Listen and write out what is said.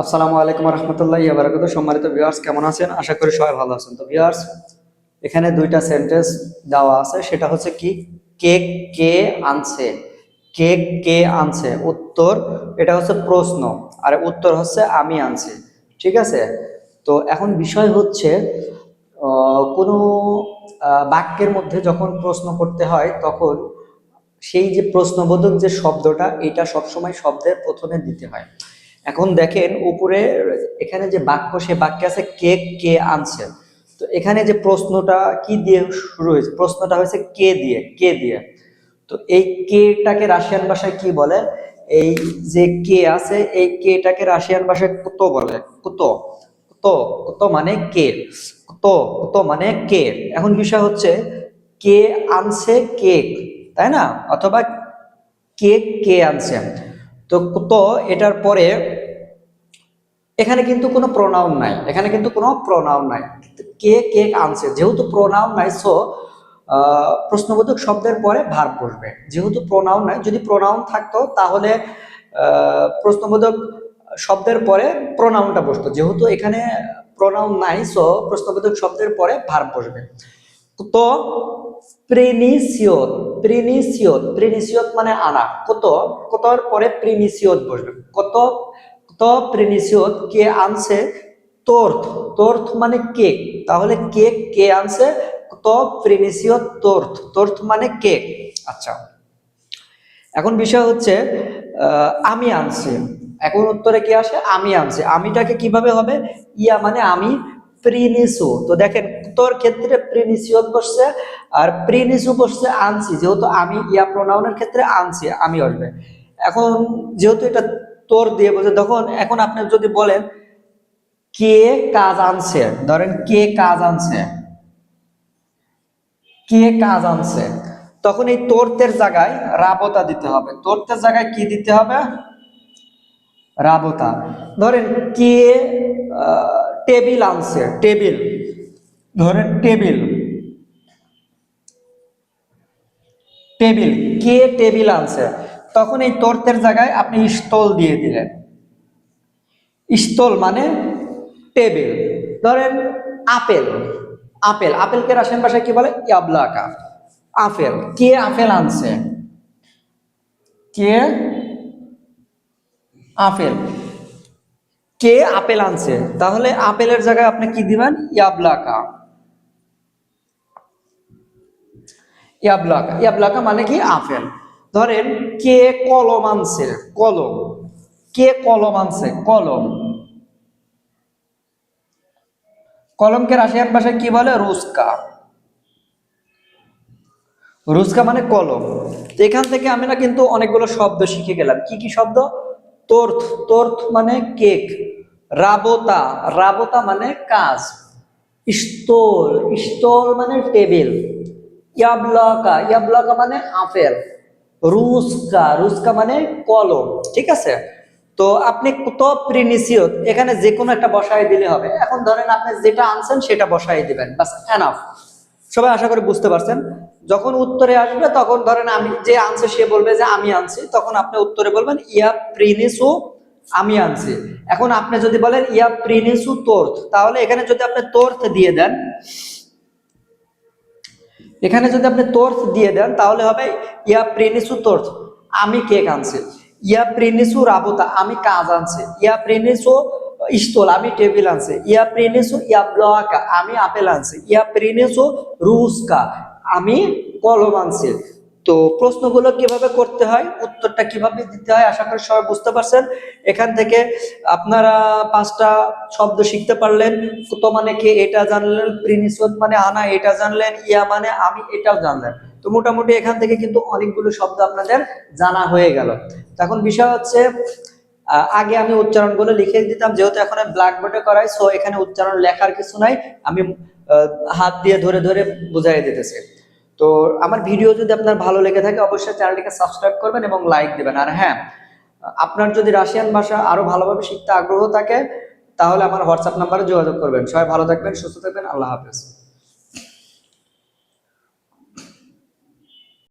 আসসালামু আলাইকুম রহমতুল্লাহি ওয়া বারাকাতুহু। সম্মানিত ভিউয়ার্স, কেমন আছেন? আশা করি সবাই ভালো আছেন। তো ভিউয়ার্স, এখানে দুইটা সেন্টেন্স দেওয়া আছে, সেটা হচ্ছে কি, কেক কে আনছে। কেক কে আনছে, উত্তর এটা হচ্ছে প্রশ্ন, আর উত্তর হচ্ছে আমি আনছি। ঠিক আছে? তো এখন বিষয় হচ্ছে কোনো বাক্যের মধ্যে যখন প্রশ্ন করতে হয় তখন সেই যে প্রশ্নবোধক যে শব্দটা, এটা সবসময় শব্দের প্রথমে দিতে হয়। এখন দেখেন উপরে এখানে যে বাক্য, সে বাক্যে আছে কেক কে আনছে। তো এখানে যে প্রশ্নটা কি দিয়ে শুরু হয়েছে, প্রশ্নটা হয়েছে কে দিয়ে, কে দিয়ে। তো এই কেটাকে রাশিয়ান ভাষায় কি বলে? এই যে কে আছে, এই কেটাকে রাশিয়ান ভাষায় কুতো বলে। কুতো, কুতো, কুতো মানে কে। কুতো, কুতো মানে কে। এখন বিষয় হচ্ছে কে আনছে কেক, তাই না? অথবা কেক কে আনছে। তো কুতো এটার পরে এখানে কিন্তু কোনো প্রোনাউন নাই, এখানে কিন্তু কোনো প্রোনাউন নাই। কে কেক আনছে, যেহেতু প্রোনাউন নাই, সো প্রশ্নবোধক শব্দের পরে ভার্ব বসবে। যেহেতু প্রোনাউন নাই, যদি প্রোনাউন থাকতো তাহলে প্রশ্নবোধক শব্দের পরে প্রোনাউনটা বসতো। যেহেতু এখানে প্রোনাউন নাই, সো প্রশ্নবোধক শব্দের পরে ভার্ব বসবে। তো প্রিনিসিয়ত, প্রিনিসিয়ত, প্রিনিসিয়ত মানে আনা। কত, কতর পরে প্রিনিসিয়ত বসবে। কত, কত প্রিনিসিয়ত কে আনছে তোর্থ, তোর্থ মানে কেক। তাহলে কেক কে আনছে, কত প্রিনিসিয়ত তোর্থ, তোর্থ মানে কেক। আচ্ছা, এখন বিষয় হচ্ছে আমি আনছি। এখন উত্তরে কি আসে? আমি আনছি। আমিটাকে কিভাবে হবে? ইয়া মানে আমি, প্রিনিসু। তো দেখেন তোর ক্ষেত্রে প্রিনিসিয়ত বসছে, আর প্রিনিসু বসছে আনছি। যেহেতু আমি, ইয়া প্রোনাউনের ক্ষেত্রে আনছি, আমি আসবে। এখন যেহেতু এটা তোর দিয়ে বলছে, তখন এখন আপনি যদি বলেন কে কাজ আনছে, ধরেন কে কাজ আনছে, কে কাজ আনছে, তখন এই তোরতের জায়গায় রাবতা দিতে হবে। তোরতের জায়গায় কি দিতে হবে? রাবতা। ধরেন কে টেবিল আনছে, টেবিল, ধরেন টেবিল, টেবিল, কে টেবিল আনছে, তখন এই তোরতের জায়গায় আপনি স্টল দিয়ে দিলেন। স্টল মানে টেবিল। ধরেন আপেল, আপেল, আপেলকে রাশিয়ান ভাষায় কি বলে? ইয়াবলাকা। আপেল, কে আপেল আনছে, কে আপেল, কে আপেল আনছে, তাহলে আপেলের জায়গায় আপনি কি দিবেন? ইয়াবলাকা। ইয়াবলাকা, ইয়াবলাকা মানে কি? আপেল। ধরেন কে কলম আনছে, কলম, কে কলম আনছে, কলম, কলমকে রাশিয়ান ভাষায় কি বলে? রুস্কা। রুস্কা মানে কলম। তো এখান থেকে আমরা কিন্তু অনেকগুলো শব্দ শিখে গেলাম। কি কি শব্দ? তোর্থ, তোর্থ মানে কেক। রাবতা, রাবতা মানে কাজ। স্টোল, স্টোল মানে টেবিল। ইয়াবলাকা, ইয়াবলাকা মানে আপেল। রুস্কা, রুস্কা মানে কলম। ঠিক আছে? তো আপনি কত প্রিনিসিয়ত, এখানে যে কোনো একটা বসায় দিলে হবে। এখন ধরেন আপনি যেটা আনছেন সেটা বসাই দিবেন, বাস, এনাফ। সবাই আশা করি বুঝতে পারছেন। যখন উত্তরে আসবে তখন ধরেন আমি যে আনছে সে বলবে যে আমি আনছি, তখন আপনি উত্তরে বলবেন ইয়া প্রিনিসু, আমি আনছি। এখন আপনি যদি বলেন ইয়া প্রিনিসু তোর্থ, তাহলে এখানে যদি আপনি তোর্থ দিয়ে দেন, এখানে যদি আপনি তোর্থ দিয়ে দেন তাহলে হবে ইয়া প্রিনিসু তোর্থ, আমি কেক আনছি। ইয়া প্রিনিসু রাবুতা, আমি কাজ আনছি। ইয়া প্রিনিসু স্টোল, আমি টেবিল আনছি। ইয়া প্রিনিসু ইয়াবলাকা, আমি আপেল আনছি। ইয়া প্রিনিসু রুস্কা, আমি কলম আনছি। তো প্রশ্নগুলো কিভাবে করতে হয়, উত্তরটা কিভাবে দিতে হয়, আশা করি সবাই বুঝতে পারছেন। এখান থেকে আপনারা 5টা শব্দ শিখতে পারলেন। তো মানে কি এটা জানলেন, প্রিনিসত মানে আনা এটা জানলেন, ইয়া মানে আমি এটাও জানলেন। তো মোটামুটি এখান থেকে কিন্তু অনেকগুলো শব্দ আপনাদের জানা হয়ে গেল। এখন বিষয় হচ্ছে আগে আমি উচ্চারণগুলো লিখে দিতাম, যেহেতু এখন ব্ল্যাকবোর্ডে করাই, সো এখানে উচ্চারণ লেখার কিছু নাই, আমি হাত দিয়ে ধরে ধরে বুঝাই দিতেছি। তো আমার ভিডিও যদি আপনার ভালো লেগে থাকে অবশ্যই চ্যানেলটিকে সাবস্ক্রাইব করবেন এবং লাইক দিবেন। আর হ্যাঁ, আপনার যদি রাশিয়ান ভাষা আরো ভালোভাবে শিখতে আগ্রহ থাকে তাহলে আমার হোয়াটসঅ্যাপ নাম্বারে যোগাযোগ করবেন। সবাই ভালো থাকবেন, সুস্থ থাকবেন, আল্লাহ হাফেজ।